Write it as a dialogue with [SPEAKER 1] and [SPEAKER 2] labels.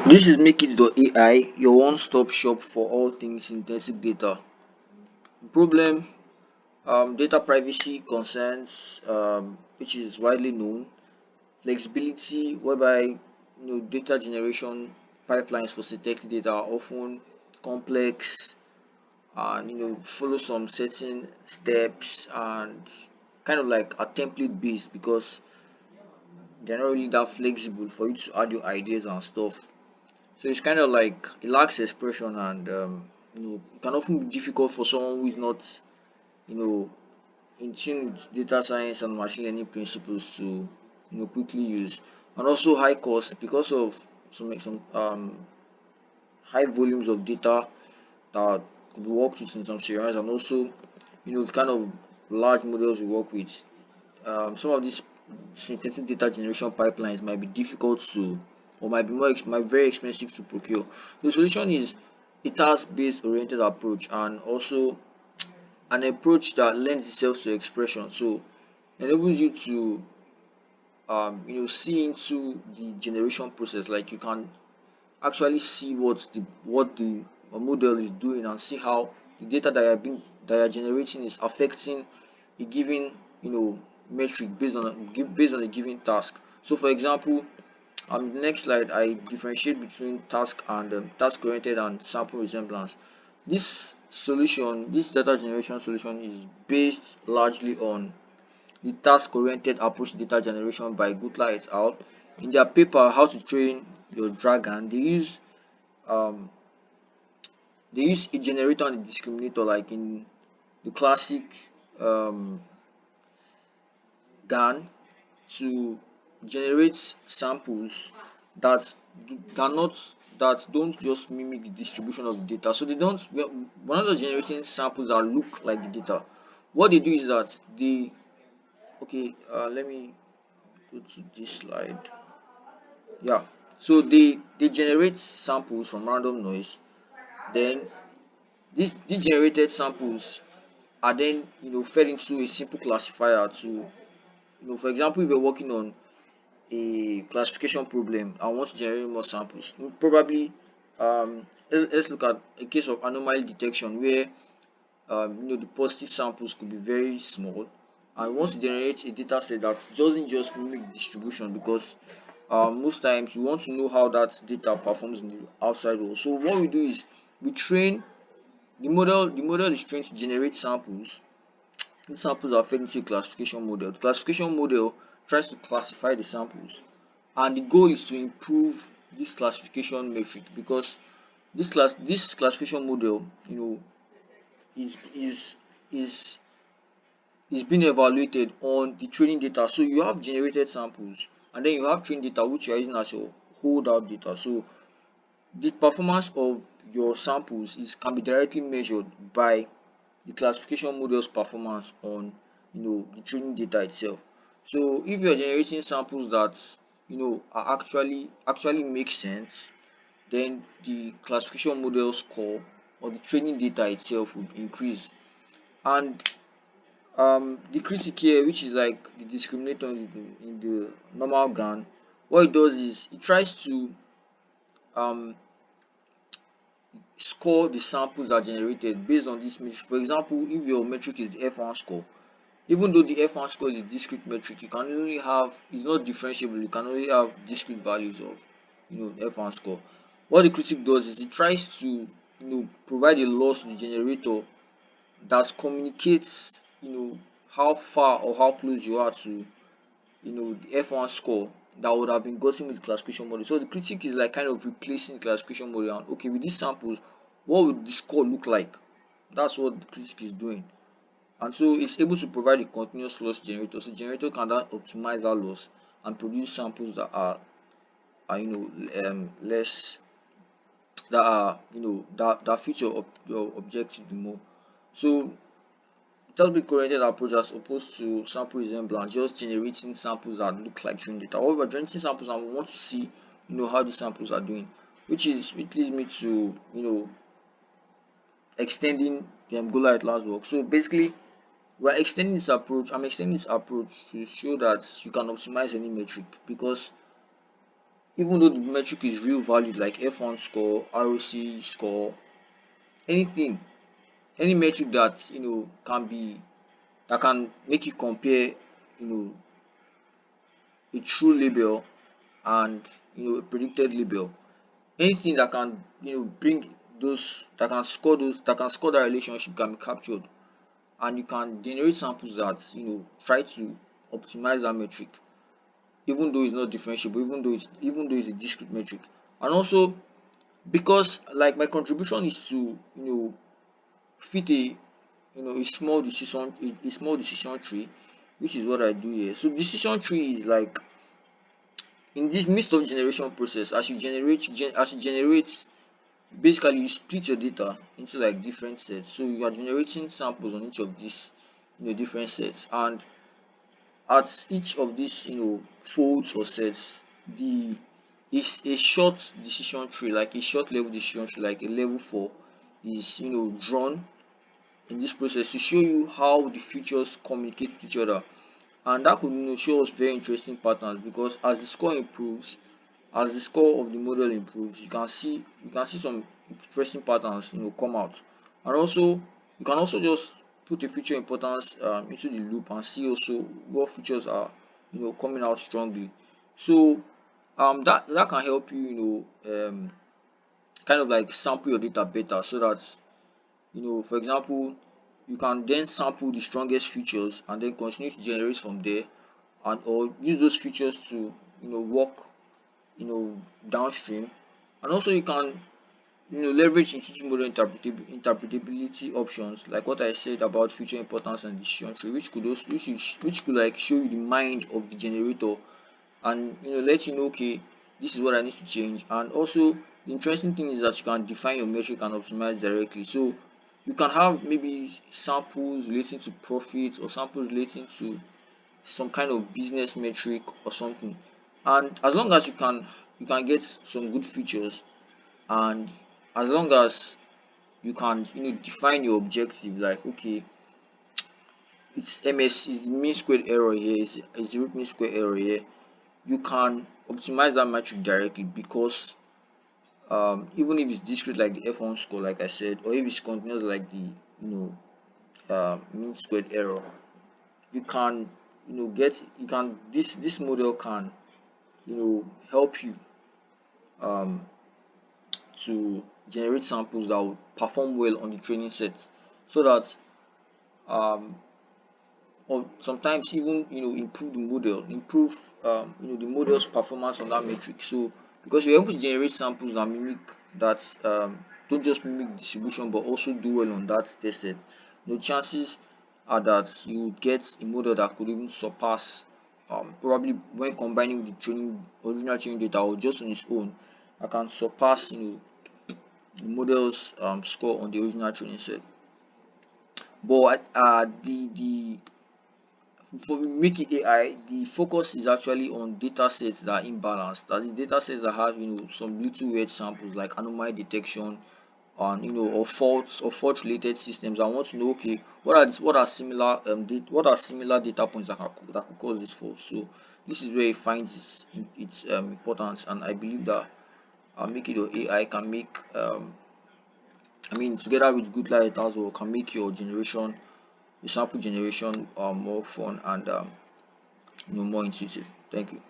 [SPEAKER 1] This is Makeit.ai, your one-stop shop for all things synthetic data. The problem, data privacy concerns, which is widely known, flexibility, whereby data generation pipelines for synthetic data are often complex and follow some certain steps and kind of like a template based because they're not really that flexible for you to add your ideas and stuff. So it's kind of like it lacks expression and it can often be difficult for someone who is not you know in tune with data science and machine learning principles to quickly use, and also high cost because of some high volumes of data that could be worked with in some scenarios, and also the kind of large models we work with. Some of these synthetic data generation pipelines might be difficult to, or might be might be very expensive to procure. The solution is a task-based oriented approach, and also an approach that lends itself to expression. So enables you to see into the generation process. Like you can actually see what the model is doing and see how the data that you're generating is affecting a given metric based on a given task. So for example, the next slide I differentiate between task oriented and sample resemblance. This data generation solution is based largely on the task oriented approach to data generation by Gutler et al. In their paper How to Train Your Dragon, um they use a generator and a discriminator like in the classic um GAN to generate samples that that not that don't just mimic the distribution of the data. So they don't we're not just generating samples that look like the data. What they do is that they okay, let me go to this slide. Yeah. So they generate samples from random noise. Then these generated samples are then fed into a simple classifier to for example, if you're working on a classification problem and want to generate more samples, probably let's look at a case of anomaly detection where the positive samples could be very small, and we want to generate a data set that doesn't just mimic distribution because most times we want to know how that data performs in the outside world. So what we do is we train the model is trained to generate samples. These samples are fed into a classification model. The classification model tries to classify the samples, and the goal is to improve this classification metric because this classification model is is is is being evaluated on the training data. So you have generated samples and then you have training data which you are using as your holdout data. So the performance of your samples is can be directly measured by the classification model's performance on the training data itself. So if you're generating samples that are actually make sense, then the classification model score or the training data itself would increase. And the critic here, which is like the discriminator in the normal GAN, what it does is it tries to um score the samples that are generated based on this metric. For example, if your metric is the F1 score, even though the F1 score is a discrete metric, you can only have it's not differentiable, you can only have discrete values of F1 score. What the critic does is it tries to provide a loss to the generator that communicates how far or how close you are to the F1 score that would have been gotten with the classification model. So the critic is like kind of replacing the classification model and okay, with these samples, what would the score look like? That's what the critic is doing. And so it's able to provide a continuous loss generator. So generator can then optimize that loss and produce samples that are less that are that fit your objective the more. So task-based oriented approach as opposed to sample resemblance, just generating samples that look like training data. However, generating samples and we want to see how the samples are doing, which leads me to extending the Angular Atlas work. So basically we're extending this approach. I'm extending this approach to show that you can optimize any metric because even though the metric is real valued like F1 score, ROC score, anything, any metric that can be that can make you compare a true label and a predicted label. Anything that can bring those that can score that relationship can be captured, and you can generate samples that try to optimize that metric, even though it's not differentiable, even though it's a discrete metric. And also, because like my contribution is to fit a small decision tree, which is what I do here. So decision tree is like, in this midst of generation process, as you generate, basically you split your data into like different sets. So you are generating samples on each of these different sets, and at each of these folds or sets, the is a short decision tree, like a short level decision tree, like a level 4, is drawn in this process to show you how the features communicate with each other. And that could show us very interesting patterns, because as the score improves, as the score of the model improves, you can see some interesting patterns come out. And also, you can also just put a feature importance into the loop and see also what features are coming out strongly. So that can help you kind of like sample your data better, so that for example, you can then sample the strongest features and then continue to generate from there, and or use those features to work downstream. And also, you can leverage intuitive model interpretability options, like what I said about feature importance and decision tree, which could also which could like show you the mind of the generator, and let you know, okay, this is what I need to change. And also, the interesting thing is that you can define your metric and optimize directly. So you can have maybe samples relating to profit, or samples relating to some kind of business metric or something. And as long as you can get some good features, and as long as you can define your objective, like, okay, it's is the mean squared error here, is the root mean square error here, you can optimize that metric directly. Because even if it's discrete like the F1 score, like I said, or if it's continuous like the mean squared error, you can get you can this model can help you um to generate samples that will perform well on the training set, so that um or sometimes even improve the model, improve the model's performance on that metric. So because you're able to generate samples that don't just mimic distribution but also do well on that test set, chances are that you would get a model that could even surpass, probably when combining with the original training data, or just on its own, that can surpass the model's score on the original training set. But the for Making AI, the focus is actually on data sets that are imbalanced. That is, data sets that have some little weird samples like anomaly detection, and or fault related systems. I want to know, okay, what are similar data points that could cause this fault. So this is where it finds its importance, and I believe that Makeit.ai can make together with good light as well, can make your sample generation more fun and more intuitive. Thank you.